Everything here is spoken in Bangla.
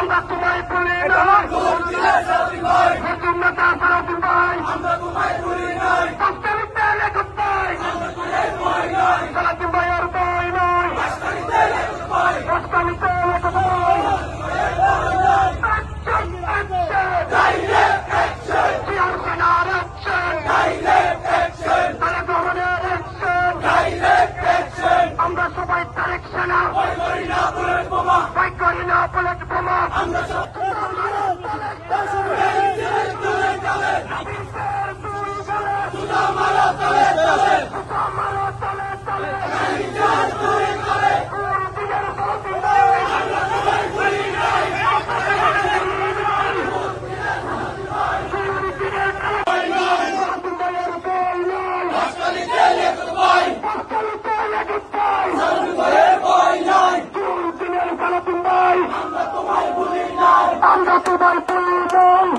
আমরা তোমায় ভুলি নাই, নতুন নেতা সালাউদ্দিন ভাই, আমরা তোমায় ভুলি নাই, বাসকালিতে লেখক ভাই, সালাউদ্দিন ভাই আর ভাই নয়, বাসকালিতে লেখক ভাই, জিয়াউর সেনার অ্যাকশন, তারেক রহমানের অ্যাকশন, আমরা সবাই তারেক সেনা, ভয় করি না বুলেট বোমা, আমরা সব আমরা তোমায় ভুলি নাই,